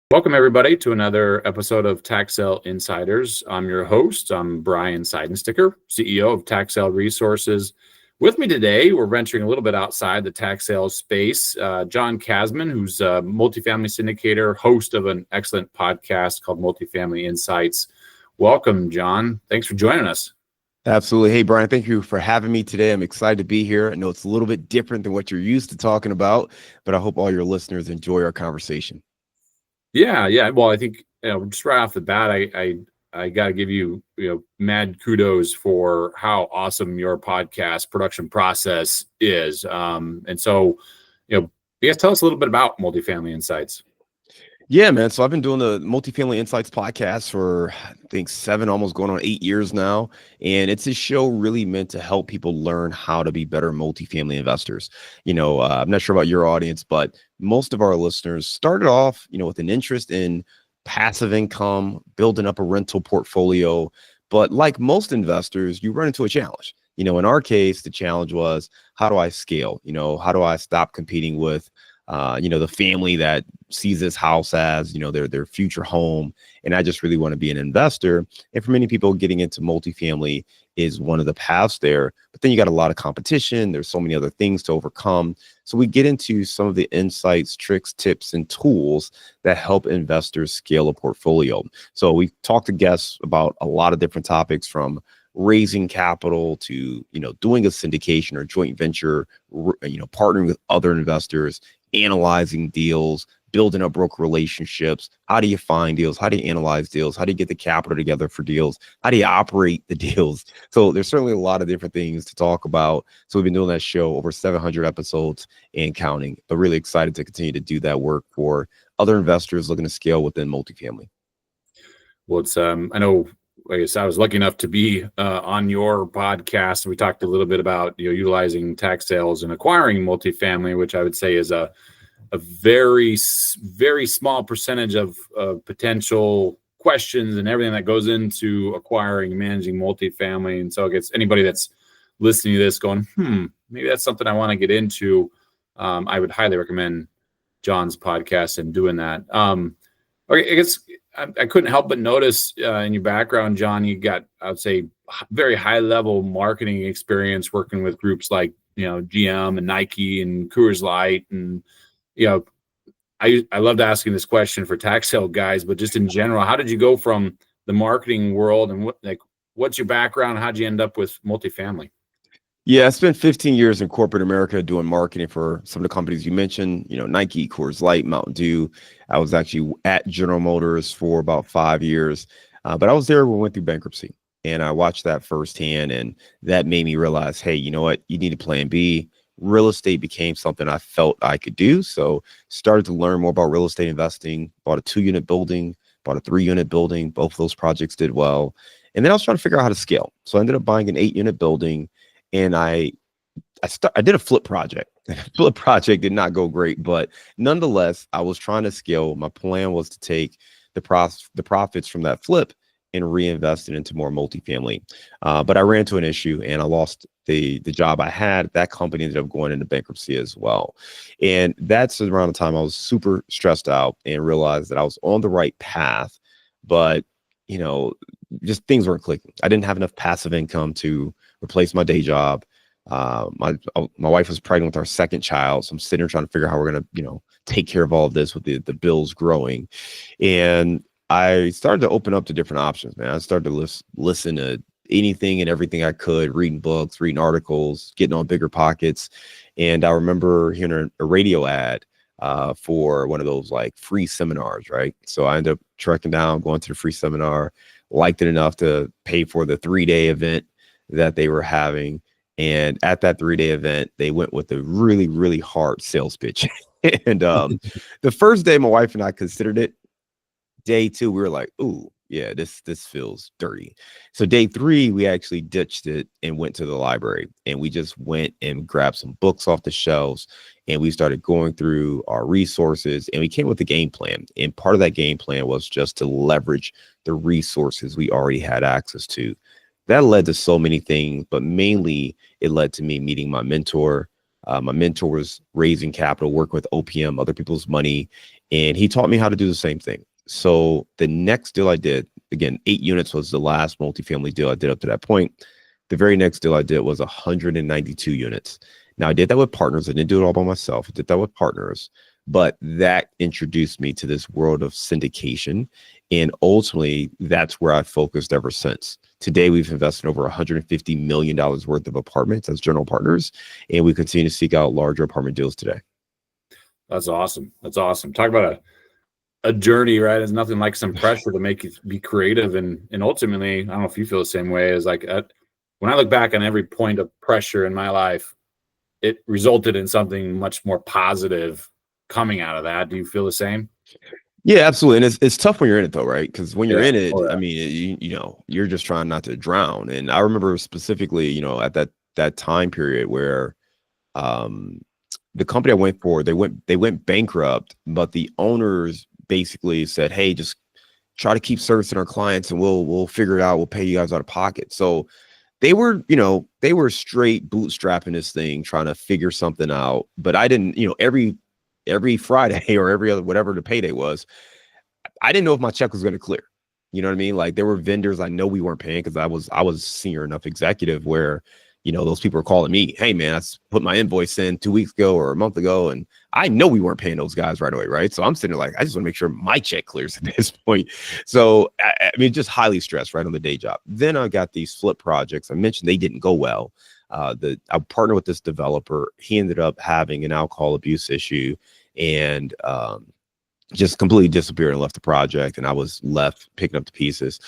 Welcome, everybody, to another episode of Tax Sale Insiders. I'm your host. I'm Brian Seidensticker, CEO of Tax Sale Resources. With me today, we're venturing a little bit outside the tax sales space. John Casmon, who's a multifamily syndicator, host of an excellent podcast called Multifamily Insights. Welcome, John. Thanks for joining us. Absolutely. Hey, Brian, thank you for having me today. I'm excited to be here. I know it's a little bit different than what you're used to talking about, but I hope all your listeners enjoy our conversation. Yeah. Well, I think just right off the bat, I got to give you mad kudos for how awesome your podcast production process is. And so, you guys tell us a little bit about Multifamily Insights. Yeah, man. So I've been doing the Multifamily Insights podcast for, I think, 7, almost going on 8 years now. And it's a show really meant to help people learn how to be better multifamily investors. I'm not sure about your audience, but most of our listeners started off, with an interest in passive income, building up a rental portfolio. But like most investors, you run into a challenge. In our case, the challenge was, how do I scale? How do I stop competing with the family that sees this house as, their future home. And I just really want to be an investor. And for many people, getting into multifamily is one of the paths there. But then you got a lot of competition. There's so many other things to overcome. So we get into some of the insights, tricks, tips, and tools that help investors scale a portfolio. So we talked to guests about a lot of different topics, from raising capital to, doing a syndication or joint venture, partnering with other investors, analyzing deals, building up broker relationships. How do you find deals? How do you analyze deals? How do you get the capital together for deals? How do you operate the deals? So there's certainly a lot of different things to talk about. So we've been doing that show over 700 episodes and counting, but really excited to continue to do that work for other investors looking to scale within multifamily. Well, it's I know, I guess I was lucky enough to be on your podcast. We talked a little bit about utilizing tax sales and acquiring multifamily, which I would say is a very, very small percentage of potential questions and everything that goes into acquiring and managing multifamily. And so I guess anybody that's listening to this going, maybe that's something I want to get into, I would highly recommend John's podcast and doing that. Okay, I guess I couldn't help but notice in your background, John, you got, I would say, very high level marketing experience working with groups like, GM and Nike and Coors Light. And, I loved asking this question for tax sale guys, but just in general, how did you go from the marketing world and what's your background? How'd you end up with multifamily? Yeah, I spent 15 years in corporate America doing marketing for some of the companies you mentioned, Nike, Coors Light, Mountain Dew. I was actually at General Motors for about 5 years, but I was there when we went through bankruptcy. And I watched that firsthand, and that made me realize, hey, you know what? You need a plan B. Real estate became something I felt I could do. So started to learn more about real estate investing, bought a 2-unit building, bought a 3-unit building. Both of those projects did well. And then I was trying to figure out how to scale. So I ended up buying an 8-unit building. And I did a flip project. Flip project did not go great, but nonetheless, I was trying to scale. My plan was to take the profits from that flip and reinvest it into more multifamily. But I ran into an issue and I lost the job I had. That company ended up going into bankruptcy as well. And that's around the time I was super stressed out and realized that I was on the right path, but just things weren't clicking. I didn't have enough passive income to replace my day job. My wife was pregnant with our second child, so I'm sitting here trying to figure out how we're gonna, take care of all of this with the bills growing. And I started to open up to different options, man. I started to listen to anything and everything I could, reading books, reading articles, getting on Bigger Pockets. And I remember hearing a radio ad for one of those like free seminars, right? So I ended up trekking down, going to the free seminar, liked it enough to pay for the 3-day event that they were having. And at that 3-day event, they went with a really, really hard sales pitch. And the first day, my wife and I considered it. Day 2, we were like, ooh, yeah, this feels dirty. So day 3, we actually ditched it and went to the library, and we just went and grabbed some books off the shelves, and we started going through our resources, and we came with a game plan. And part of that game plan was just to leverage the resources we already had access to. That led to so many things, but mainly it led to me meeting my mentor, My mentor was raising capital, working with OPM, other people's money, and he taught me how to do the same thing. So the next deal I did, again, 8 units was the last multifamily deal I did up to that point. The very next deal I did was 192 units. Now I did that with partners. I didn't do it all by myself. I did that with partners, but that introduced me to this world of syndication. And ultimately that's where I focused ever since. Today, we've invested over $150 million worth of apartments as general partners, and we continue to seek out larger apartment deals today. That's awesome. That's awesome. Talk about a journey, right? There's nothing like some pressure to make you be creative. And ultimately, I don't know if you feel the same way, as like when I look back on every point of pressure in my life, it resulted in something much more positive coming out of that. Do you feel the same? Yeah, absolutely. And it's tough when you're in it though, right? Because when you're Yeah. in it, Oh, yeah. I mean, you know, you're just trying not to drown. And I remember specifically, you know, at that time period where the company I went for, they went bankrupt, but the owners basically said, hey, just try to keep servicing our clients and we'll figure it out. We'll pay you guys out of pocket. So they were, you know, they were straight bootstrapping this thing, trying to figure something out. But I didn't, you know, every Friday or every other, whatever the payday was, I didn't know if my check was going to clear. You know what I mean? Like there were vendors I know we weren't paying because I was senior enough executive where, you know, those people are calling me, hey man, I put my invoice in 2 weeks ago or a month ago, and I know we weren't paying those guys right away, right? So I'm sitting there like, I just want to make sure my check clears at this point. So I mean, just highly stressed right on the day job. Then I got these flip projects. I mentioned they didn't go well. I partnered with this developer. He ended up having an alcohol abuse issue and just completely disappeared and left the project, and I was left picking up the pieces.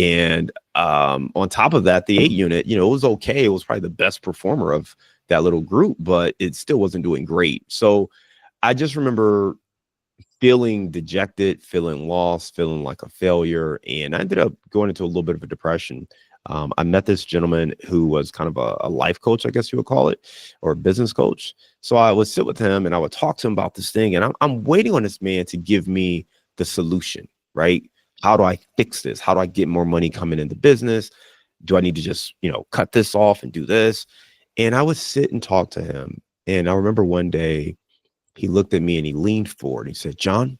And on top of that, the 8 unit, you know, it was okay. It was probably the best performer of that little group, but it still wasn't doing great. So I just remember feeling dejected, feeling lost, feeling like a failure. And I ended up going into a little bit of a depression. I met this gentleman who was kind of a life coach, I guess you would call it, or a business coach. So I would sit with him and I would talk to him about this thing. And I'm waiting on this man to give me the solution, right? How do I fix this? How do I get more money coming into business? Do I need to just, you know, cut this off and do this? And I would sit and talk to him. And I remember one day he looked at me and he leaned forward. And he said, John,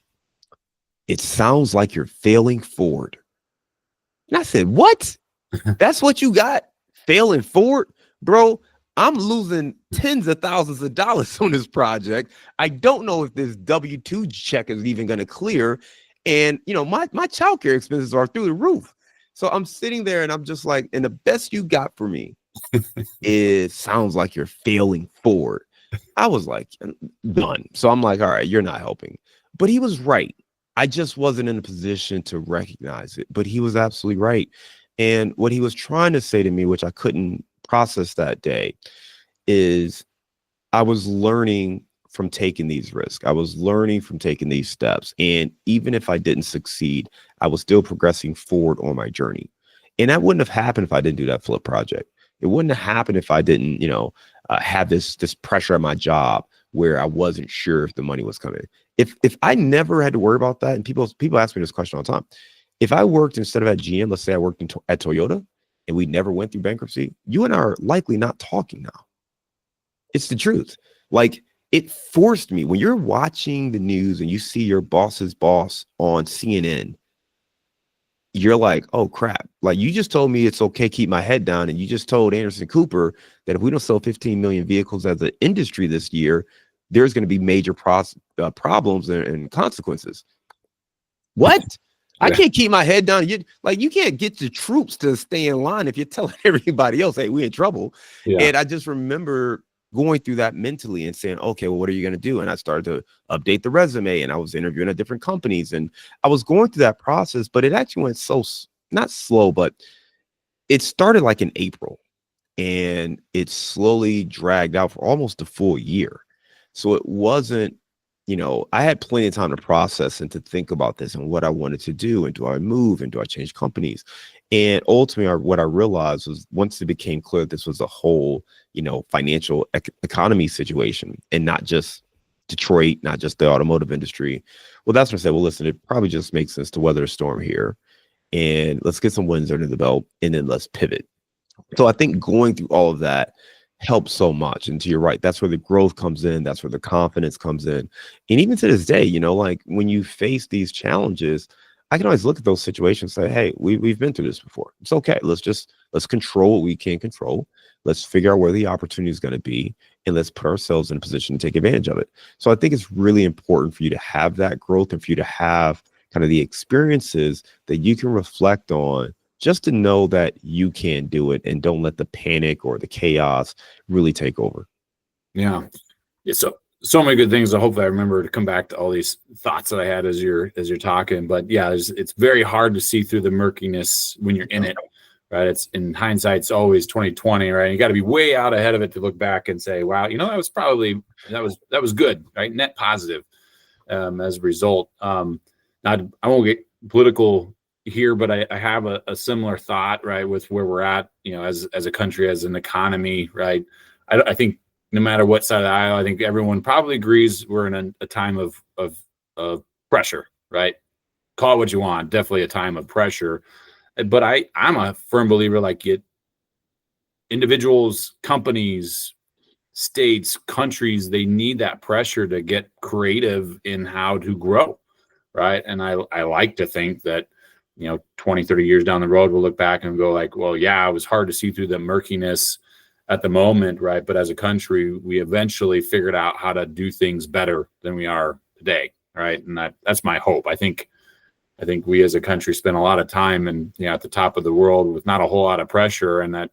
it sounds like you're failing forward. And I said, what? That's what you got? Failing forward? Bro, I'm losing tens of thousands of dollars on this project. I don't know if this W-2 check is even going to clear. And, you know, my childcare expenses are through the roof. So I'm sitting there and I'm just like, and the best you got for me is sounds like you're failing forward. I was like, done. So I'm like, all right, you're not helping. But he was right. I just wasn't in a position to recognize it, but he was absolutely right. And what he was trying to say to me, which I couldn't process that day, is I was learning from taking these risks. I was learning from taking these steps. And even if I didn't succeed, I was still progressing forward on my journey. And that wouldn't have happened if I didn't do that flip project. It wouldn't have happened if I didn't, you know, have this pressure at my job where I wasn't sure if the money was coming. If I never had to worry about that, and people ask me this question all the time. If I worked instead of at GM, let's say I worked at Toyota and we never went through bankruptcy, you and I are likely not talking now. It's the truth. Like it forced me, when you're watching the news and you see your boss's boss on CNN, you're like, oh crap. Like you just told me it's okay, keep my head down. And you just told Anderson Cooper that if we don't sell 15 million vehicles as an industry this year, there's going to be major problems and consequences. What? I can't keep my head down. You can't get the troops to stay in line if you're telling everybody else, hey, we're in trouble. Yeah. And I just remember going through that mentally and saying, okay, well, what are you going to do? And I started to update the resume and I was interviewing at different companies and I was going through that process, but it actually went not slow, but it started like in April and it slowly dragged out for almost a full year. So it wasn't, you know, I had plenty of time to process and to think about this and what I wanted to do. And do I move and do I change companies? And ultimately, what I realized was once it became clear this was a whole, you know, financial economy situation and not just Detroit, not just the automotive industry. Well, that's when I said, well, listen, it probably just makes sense to weather a storm here and let's get some wins under the belt and then let's pivot. So I think going through all of that helps so much. And to your right, that's where the growth comes in. That's where the confidence comes in. And even to this day, like when you face these challenges, I can always look at those situations and say, hey, we've been through this before. It's okay. Let's control what we can control. Let's figure out where the opportunity is going to be, and let's put ourselves in a position to take advantage of it. So I think it's really important for you to have that growth and for you to have kind of the experiences that you can reflect on, just to know that you can do it and don't let the panic or the chaos really take over. Yeah. So many good things. I hope I remember to come back to all these thoughts that I had as you're talking. But yeah, it's very hard to see through the murkiness when you're in it, right? It's in hindsight, it's always 2020, right? You got to be way out ahead of it to look back and say, wow, that was good, right? Net positive as a result. Now, I won't get political here, but I have a similar thought, right, with where we're at, as a country, as an economy, right? I think no matter what side of the aisle, I think everyone probably agrees we're in a time of pressure, right? Call it what you want. Definitely a time of pressure. But I'm a firm believer, like, individuals, companies, states, countries, they need that pressure to get creative in how to grow, right? And I like to think that 20, 30 years down the road, we'll look back and go like, well, yeah, it was hard to see through the murkiness at the moment, right? But as a country, we eventually figured out how to do things better than we are today, right? And that's my hope. I think we as a country spend a lot of time and at the top of the world with not a whole lot of pressure, and that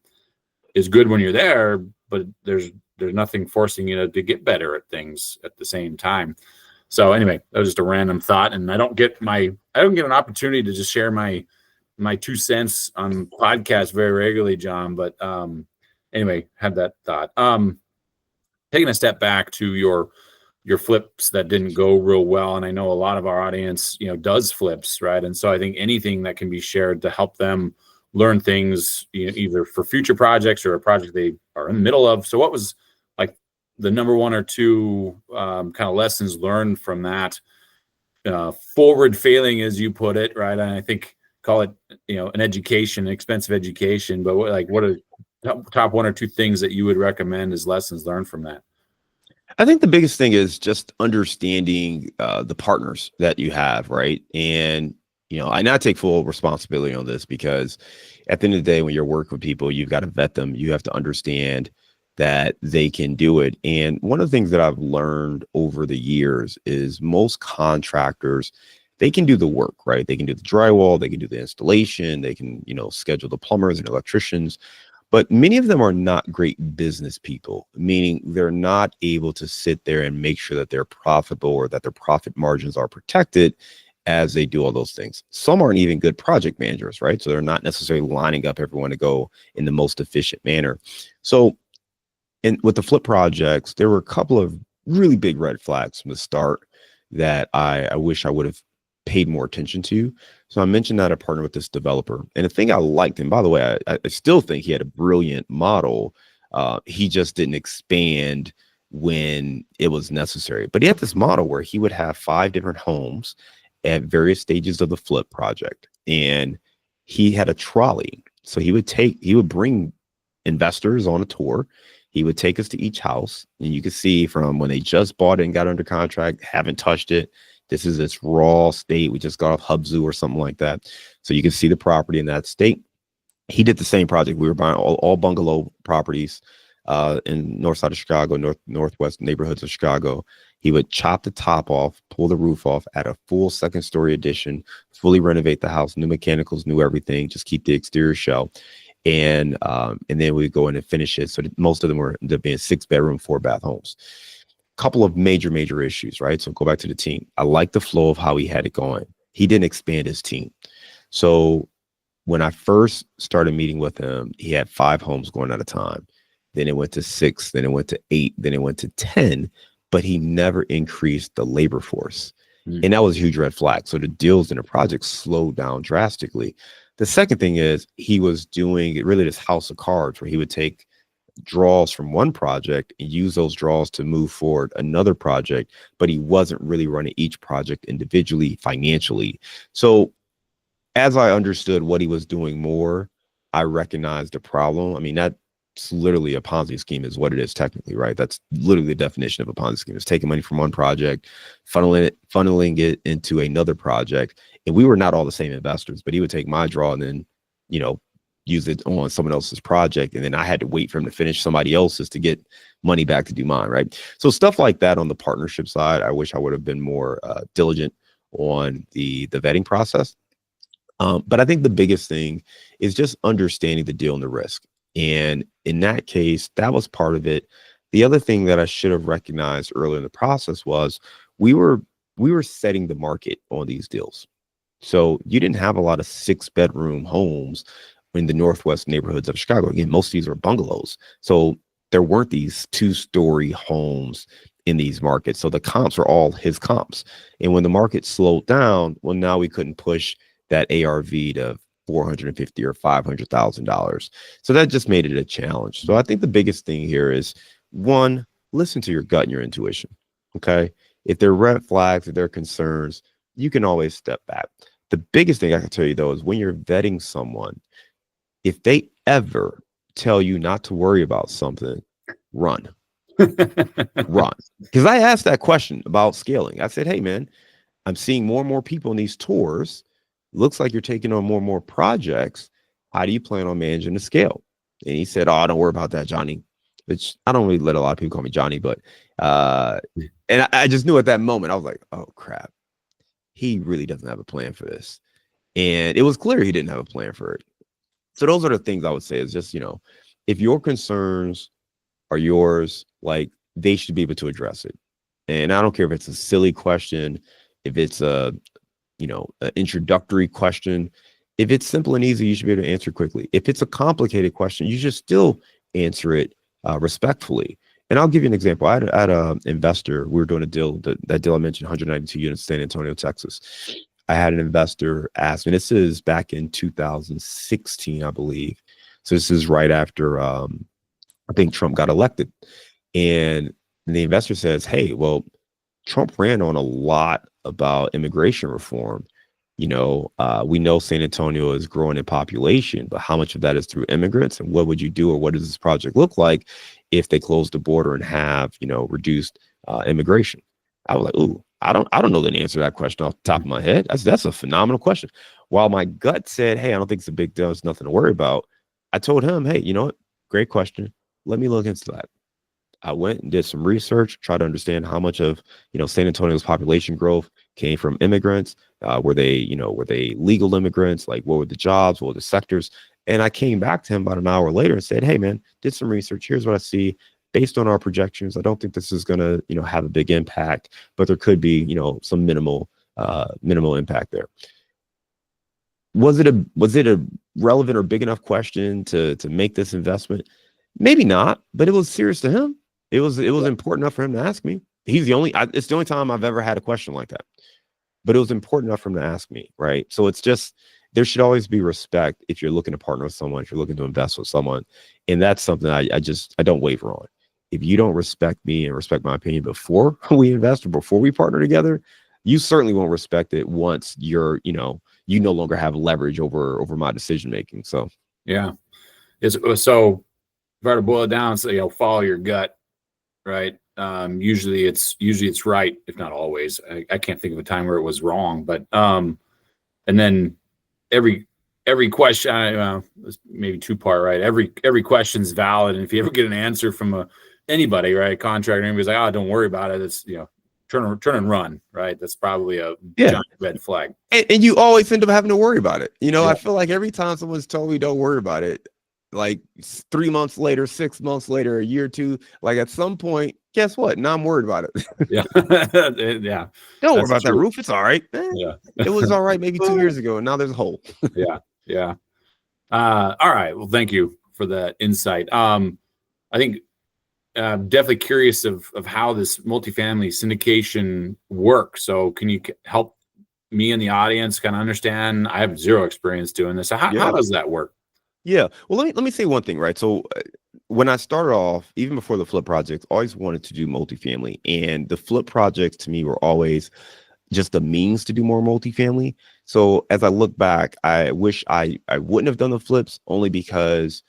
is good when you're there, but there's nothing forcing you to get better at things at the same time. So anyway, that was just a random thought, and I don't get an opportunity to just share my 2 cents on podcasts very regularly, John. But anyway, had that thought. Taking a step back to your flips that didn't go real well, and I know a lot of our audience, does flips, right? And so I think anything that can be shared to help them learn things, either for future projects or a project they are in the middle of. So what was like the number 1 or 2 kind of lessons learned from that forward failing, as you put it, right? And I think call it, an expensive education, but what are top 1 or 2 things that you would recommend as lessons learned from that? I think the biggest thing is just understanding the partners that you have, right? And I not take full responsibility on this, because at the end of the day, when you're working with people, you've got to vet them. You have to understand that they can do it. And one of the things that I've learned over the years is most contractors, they can do the work, right? They can do the drywall, they can do the installation, they can, schedule the plumbers and electricians. But many of them are not great business people, meaning they're not able to sit there and make sure that they're profitable or that their profit margins are protected as they do all those things. Some aren't even good project managers, right? So they're not necessarily lining up everyone to go in the most efficient manner. So with the flip projects, there were a couple of really big red flags from the start that I wish I would have paid more attention to. So I mentioned that I partnered with this developer, and the thing I liked, and by the way, I still think he had a brilliant model. He just didn't expand when it was necessary. But he had this model where he would have 5 different homes at various stages of the flip project, and he had a trolley. So he would bring investors on a tour. He would take us to each house, and you could see from when they just bought it and got under contract, haven't touched it. This is its raw state. We just got off Hubzu or something like that. So you can see the property in that state. He did the same project. We were buying all bungalow properties in north side of Chicago, northwest neighborhoods of Chicago. He would chop the top off, pull the roof off, add a full 2nd-story addition, fully renovate the house, new mechanicals, new everything, just keep the exterior shell. And then we go in and finish it. So most of them ended up being 6-bedroom, 4-bath homes. Couple of major issues, right? So go back to the team. I like the flow of how he had it going. He didn't expand his team. So when I first started meeting with him, he had 5 homes going at a time. Then it went to 6, then it went to 8, then it went to 10, but he never increased the labor force. And that was a huge red flag. So the deals in the project slowed down drastically. The second thing is he was doing really this house of cards where he would take draws from one project and use those draws to move forward another project, but he wasn't really running each project individually financially. So as I understood what he was doing more, I recognized the problem. I mean, that it's literally a Ponzi scheme is what it is technically, right? That's literally the definition of a Ponzi scheme. It's taking money from one project, funneling it into another project. And we were not all the same investors, but he would take my draw and then, you know, use it on someone else's project. And then I had to wait for him to finish somebody else's to get money back to do mine, right? So stuff like that on the partnership side, I wish I would have been more diligent on the vetting process. But I think the biggest thing is just understanding the deal and the risk. And in that case, that was part of it. The other thing that I should have recognized earlier in the process was we were setting the market on these deals. So you didn't have a lot of 6-bedroom homes in the Northwest neighborhoods of Chicago. Again, most of these are bungalows. So there weren't these 2-story homes in these markets. So the comps are all his comps. And when the market slowed down, well, now we couldn't push that ARV to $450,000 or $500,000. So that just made it a challenge. So I think the biggest thing here is, one, listen to your gut and your intuition. Okay. If there are red flags, if there are concerns, you can always step back. The biggest thing I can tell you though is when you're vetting someone, if they ever tell you not to worry about something, run. Run. Because I asked that question about scaling. I said, hey man, I'm seeing more and more people in these tours. Looks like you're taking on more and more projects. How do you plan on managing the scale? And he said, oh, don't worry about that, Johnny. Which I don't really let a lot of people call me Johnny, but and I just knew at that moment, I was like, oh crap, he really doesn't have a plan for this. And it was clear he didn't have a plan for it. So those are the things I would say is just, you know, if your concerns are yours, like they should be able to address it. And I don't care if it's a silly question, if it's a, you know, an introductory question. If it's simple and easy, you should be able to answer quickly. If it's a complicated question, you should still answer it respectfully. And I'll give you an example. I had an investor. We were doing a deal, that deal I mentioned, 192 units, San Antonio, Texas. I had an investor ask me, this is back in 2016, I believe. So this is right after I think Trump got elected. And the investor says, hey, well, Trump ran on a lot about immigration reform. You know, we know San Antonio is growing in population, but how much of that is through immigrants? And what would you do, or what does this project look like if they close the border and have, you know, reduced immigration? I was like, ooh, I don't know the answer to that question off the top of my head. That's a phenomenal question. While my gut said, hey, I don't think it's a big deal, it's nothing to worry about, I told him, hey, you know what? Great question. Let me look into that. I went and did some research, try to understand how much of, you know, San Antonio's population growth came from immigrants. Were they legal immigrants? Like, what were the jobs? What were the sectors? And I came back to him about an hour later and said, hey man, did some research. Here's what I see. Based on our projections, I don't think this is going to, you know, have a big impact, but there could be, you know, some minimal impact there. Was it a relevant or big enough question to make this investment? Maybe not, but it was serious to him. It was important enough for him to ask me. It's the only time I've ever had a question like that, but it was important enough for him to ask me. Right. So it's just, there should always be respect if you're looking to partner with someone, if you're looking to invest with someone. And that's something I don't waver on. If you don't respect me and respect my opinion before we invest or before we partner together, you certainly won't respect it once you're, you know, you no longer have leverage over my decision making. So yeah, so if I were to boil it down, so, you know, follow your gut, right? Usually it's right, if not always. I can't think of a time where it was wrong, but and then every question, maybe 2-part, right? Every question's valid, and if you ever get an answer from anybody, right, contractor, anybody's like, oh, don't worry about it, it's, you know, turn and run, right? That's probably a giant red flag. And you always end up having to worry about it. You know, I feel like every time someone's told me don't worry about it, like 3 months later, 6 months later, a year or two, like at some point, guess what? Now I'm worried about it. Yeah. Yeah. Don't worry about that roof. It's all right. Yeah. It was all right maybe 2 years ago, and now there's a hole. Yeah. Yeah. All right. Well, thank you for that insight. I think definitely curious of how this multifamily syndication works. So can you help me and the audience kind of understand? I have zero experience doing this. So how does that work? Yeah. Well, let me say one thing, right? So when I started off, even before the flip projects, always wanted to do multifamily. And the flip projects to me were always just the means to do more multifamily. So as I look back, I wish I wouldn't have done the flips, only because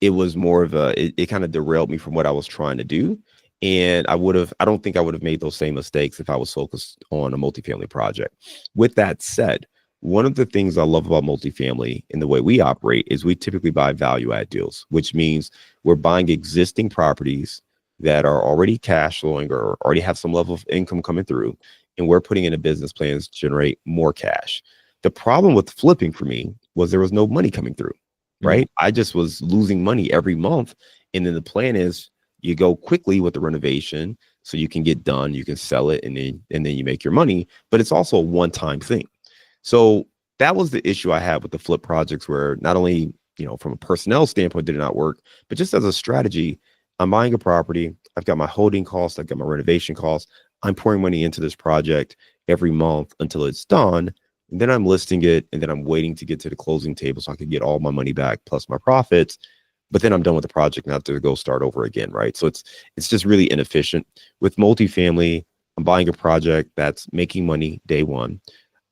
it was more of it kind of derailed me from what I was trying to do. And I don't think I would have made those same mistakes if I was focused on a multifamily project. With that said, one of the things I love about multifamily and the way we operate is we typically buy value add deals, which means we're buying existing properties that are already cash flowing or already have some level of income coming through, and we're putting in a business plans to generate more cash. The problem with flipping for me was there was no money coming through, right? I just was losing money every month. And then the plan is you go quickly with the renovation so you can get done, you can sell it, and then you make your money, but it's also a one-time thing. So that was the issue I had with the flip projects, where not only, from a personnel standpoint, did it not work, but just as a strategy, I'm buying a property, I've got my holding costs, I've got my renovation costs, I'm pouring money into this project every month until it's done. And then I'm listing it, and then I'm waiting to get to the closing table so I can get all my money back plus my profits. But then I'm done with the project and have to go start over again, right? So it's just really inefficient. With multifamily, I'm buying a project that's making money day one.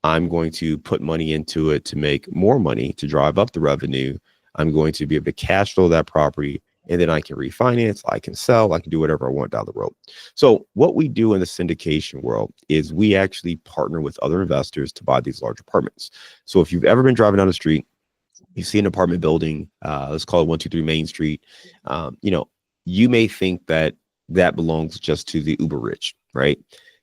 I'm going to put money into it to make more money, to drive up the revenue. I'm going to be able to cash flow that property, and then I can refinance, I can sell, I can do whatever I want down the road. So what we do in the syndication world is we actually partner with other investors to buy these large apartments. So if you've ever been driving down the street, you see an apartment building, let's call it 123 Main Street, you may think that that belongs just to the uber rich, right?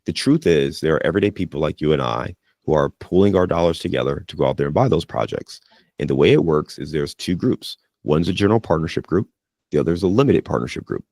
The truth is there are everyday people like you and I who are pooling our dollars together to go out there and buy those projects. And the way it works is there's two groups. One's a general partnership group. The other is a limited partnership group.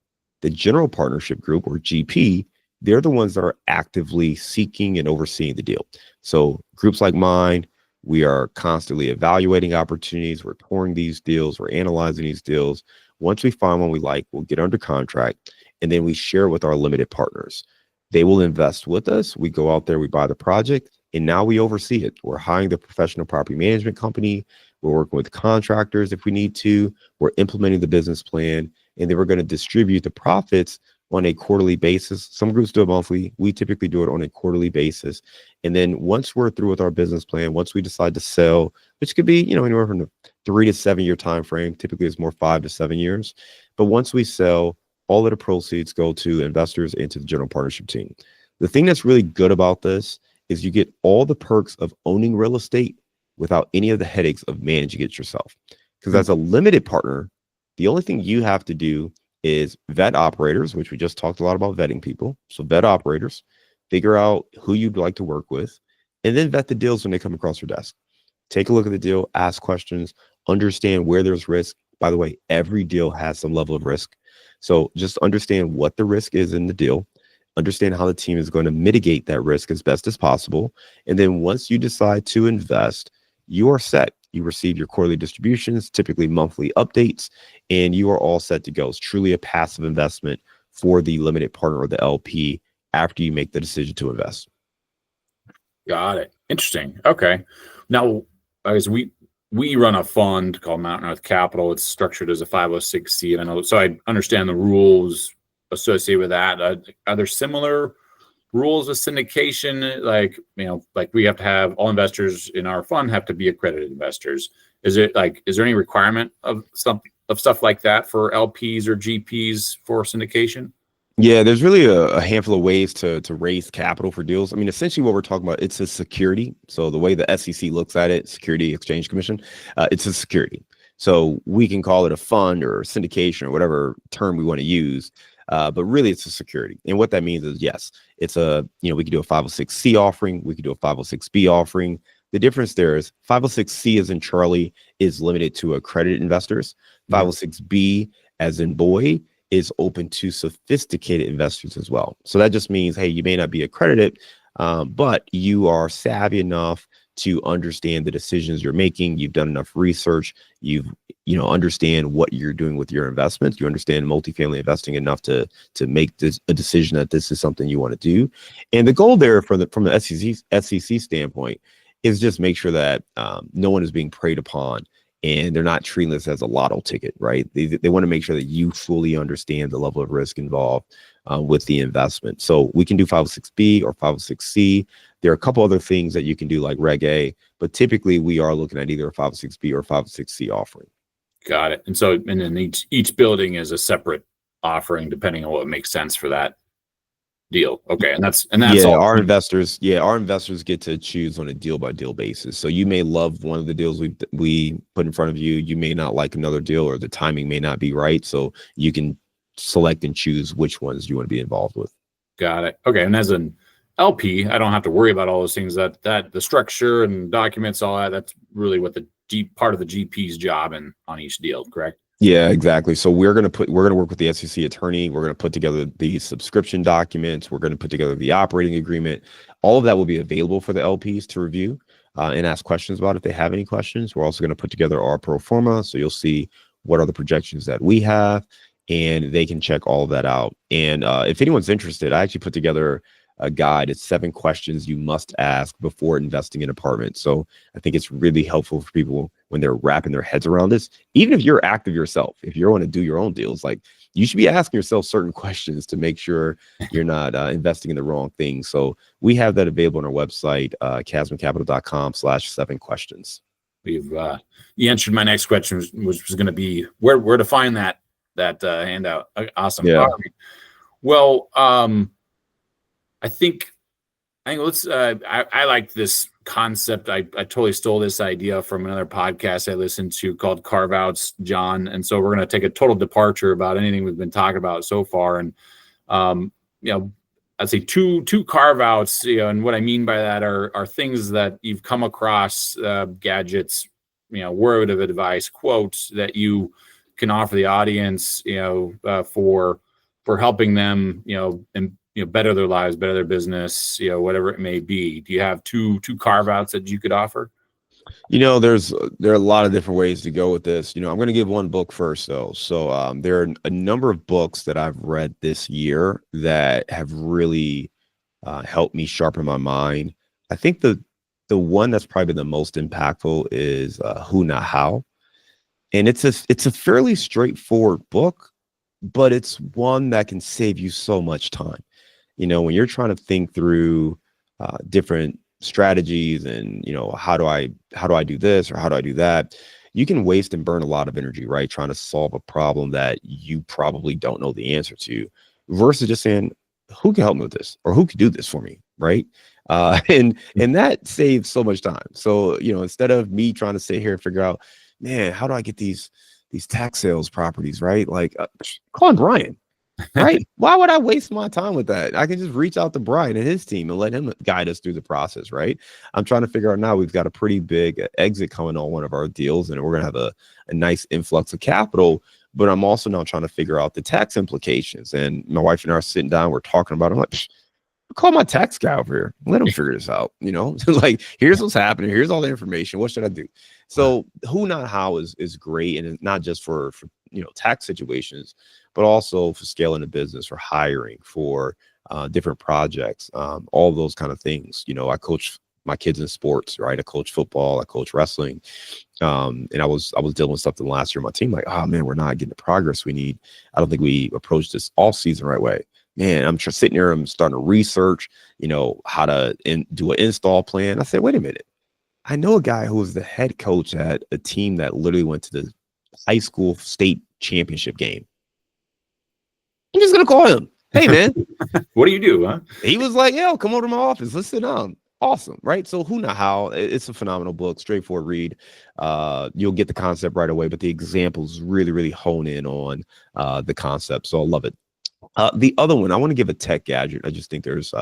The general partnership group, or GP, they're the ones that are actively seeking and overseeing the deal. So groups like mine, we are constantly evaluating opportunities. We're touring these deals. We're analyzing these deals. Once we find one we like, we'll get under contract, and then we share with our limited partners. They will invest with us. We go out there, we buy the project, and now we oversee it. We're hiring the professional property management company. We're working with contractors if we need to. We're implementing the business plan, and then we're going to distribute the profits on a quarterly basis. Some groups do it monthly. We typically do it on a quarterly basis. And then once we're through with our business plan, once we decide to sell, which could be, anywhere from a 3 to 7 year time frame, typically it's more 5 to 7 years. But once we sell, all of the proceeds go to investors and to the general partnership team. The thing that's really good about this is you get all the perks of owning real estate without any of the headaches of managing it yourself. Because as a limited partner, the only thing you have to do is vet operators, which we just talked a lot about vetting people. So vet operators, figure out who you'd like to work with, and then vet the deals when they come across your desk. Take a look at the deal, ask questions, understand where there's risk. By the way, every deal has some level of risk. So just understand what the risk is in the deal, understand how the team is going to mitigate that risk as best as possible. And then once you decide to invest, you are set. You receive your quarterly distributions, typically monthly updates, and you are all set to go. It's truly a passive investment for the limited partner or the LP after you make the decision to invest. Got it. Interesting. Okay. Now, as we run a fund called Mountain Earth Capital. It's structured as a 506c, and I know, so I understand the rules associated with that. Are there similar rules of syndication? Like we have to have all investors in our fund have to be accredited investors. Is there any requirement of stuff like that for LPs or GPs for syndication? Yeah, there's really a handful of ways to raise capital for deals. I mean, essentially what we're talking about, it's a security. So the way the SEC looks at it, Security Exchange Commission, it's a security. So we can call it a fund or syndication or whatever term we want to use. But really it's a security. And what that means is, yes, it's we could do a 506c offering. We could do a 506b offering. The difference there is 506c as in Charlie is limited to accredited investors. 506b as in boy is open to sophisticated investors as well. So that just means, hey, you may not be accredited, but you are savvy enough to understand the decisions you're making. You've done enough research. You understand what you're doing with your investments. You understand multifamily investing enough to make a decision that this is something you want to do. And the goal there from the SEC standpoint is just make sure that no one is being preyed upon and they're not treating this as a lotto ticket, right? They want to make sure that you fully understand the level of risk involved with the investment. So we can do 506B or 506C. There are a couple other things that you can do like Reg A, but typically we are looking at either a 506B or 506C offering. Got it. And so, and then each building is a separate offering depending on what makes sense for that deal. Okay, and that's Yeah, all. our investors get to choose on a deal by deal basis. So you may love one of the deals we put in front of you. You may not like another deal, or the timing may not be right. So you can select and choose which ones you want to be involved with. Got it. Okay, and as an LP, I don't have to worry about all those things. That the structure and documents, all that. That's really what the part of the GP's job and on each deal. Correct. Yeah, exactly. So we're going to work with the SEC attorney. We're going to put together the subscription documents. We're going to put together the operating agreement. All of that will be available for the LPs to review and ask questions about if they have any questions. We're also going to put together our pro forma. So you'll see what are the projections that we have, and they can check all of that out. And if anyone's interested, I actually put together a guide. It's 7 questions you must ask before investing in apartments. So I think it's really helpful for people when they're wrapping their heads around this. Even if you're active yourself, if you want to do your own deals, like, you should be asking yourself certain questions to make sure you're not investing in the wrong thing. So we have that available on our website, casmoncapital.com/7 questions. We've you answered my next question, which was going to be where to find that handout. Awesome. Yeah. Well, I think let's. I like this concept. I totally stole this idea from another podcast I listened to called Carve Outs, John. And so we're going to take a total departure about anything we've been talking about so far. And I'd say two carve outs. And what I mean by that are things that you've come across, gadgets, word of advice, quotes that you can offer the audience, for helping them, and better their lives, better their business, whatever it may be. Do you have two carve outs that you could offer? There are a lot of different ways to go with this. I'm going to give one book first, though. So there are a number of books that I've read this year that have really helped me sharpen my mind. I think the one that's probably the most impactful is Who Not How, and it's a fairly straightforward book, but it's one that can save you so much time. When you're trying to think through different strategies and, how do I do this or how do I do that, you can waste and burn a lot of energy, right? Trying to solve a problem that you probably don't know the answer to, versus just saying, who can help me with this, or who can do this for me, right? And that saves so much time. So, instead of me trying to sit here and figure out, man, how do I get these tax sales properties, right? Like, call Brian. Right? Why would I waste my time with that? I can just reach out to Brian and his team and let him guide us through the process, right? I'm trying to figure out now, we've got a pretty big exit coming on one of our deals, and we're going to have a nice influx of capital, but I'm also now trying to figure out the tax implications. And my wife and I are sitting down, we're talking about it. I'm like, call my tax guy over here. Let him figure this out. Like, here's what's happening. Here's all the information. What should I do? So Who Not How is great. And it's not just for tax situations, but also for scaling a business, for hiring, for different projects, all those kind of things. I coach my kids in sports, right? I coach football, I coach wrestling. And I was dealing with something last year. My team, like, oh man, we're not getting the progress we need. I don't think we approached this all season the right way. Man, I'm just sitting here, I'm starting to research, how to do an install plan. I said, wait a minute. I know a guy who was the head coach at a team that literally went to the high school state championship game. I'm just going to call him. Hey, man. What do you do, huh? He was like, yo, come over to my office. Let's sit down. Awesome, right? So Who Not How, it's a phenomenal book, straightforward read. You'll get the concept right away, but the examples really, really hone in on the concept. So I love it. The other one, I want to give a tech gadget. I just think there's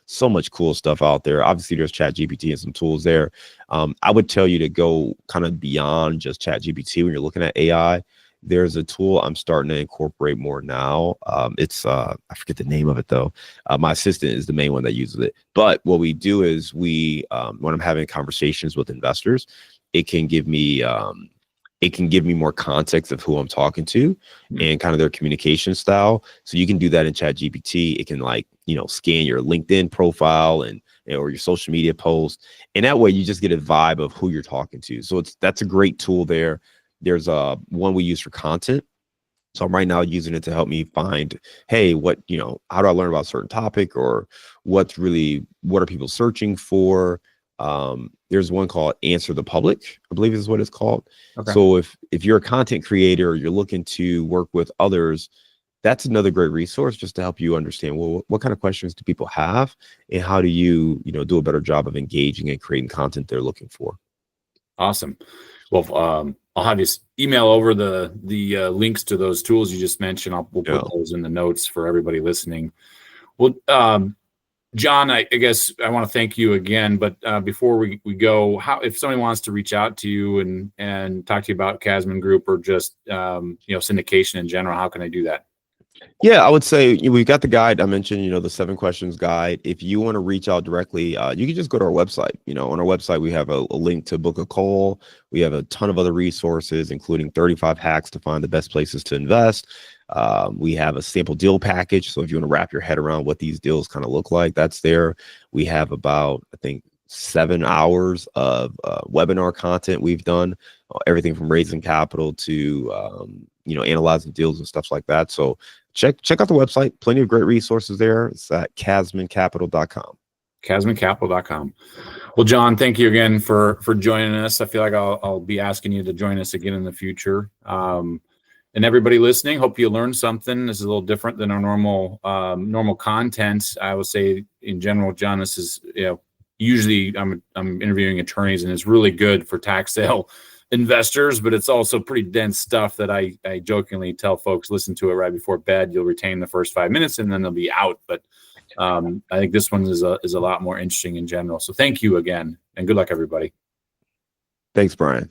so much cool stuff out there. Obviously, there's ChatGPT and some tools there. I would tell you to go kind of beyond just ChatGPT when you're looking at AI. There's a tool I'm starting to incorporate more now. It's I forget the name of it though. My assistant is the main one that uses it. But what we do is when I'm having conversations with investors, it can give me more context of who I'm talking to and kind of their communication style. So you can do that in ChatGPT. It can scan your LinkedIn profile and or your social media post, and that way you just get a vibe of who you're talking to. So that's a great tool there. There's one we use for content. So I'm right now using it to help me find, hey, how do I learn about a certain topic, or what are people searching for? There's one called Answer the Public, I believe is what it's called. Okay. So if you're a content creator, or you're looking to work with others, that's another great resource just to help you understand, well, what kind of questions do people have, and how do you do a better job of engaging and creating content they're looking for. Awesome. Well, I'll have you email over the links to those tools you just mentioned. We'll put those in the notes for everybody listening. Well, John, I guess I want to thank you again, but before we go, if somebody wants to reach out to you and talk to you about Casmon Group, or just syndication in general, how can I do that? Yeah, I would say we've got the guide I mentioned, the 7 questions guide. If you want to reach out directly, you can just go to our website. On our website, we have a link to book a call. We have a ton of other resources, including 35 hacks to find the best places to invest. We have a sample deal package. So if you want to wrap your head around what these deals kind of look like, that's there. We have about, I think, 7 hours of webinar content we've done, everything from raising capital to analyzing deals and stuff like that. So check out the website. Plenty of great resources there. It's at casmoncapital.com. casmoncapital.com. Well, John, thank you again for joining us. I feel like I'll be asking you to join us again in the future. And everybody listening, hope you learned something. This is a little different than our normal content. I would say in general, John, this is usually I'm interviewing attorneys, and it's really good for tax sale investors, but it's also pretty dense stuff that I jokingly tell folks, listen to it right before bed. You'll retain the first 5 minutes and then they'll be out. But I think this one is a lot more interesting in general. So thank you again, and good luck, everybody. Thanks, Brian.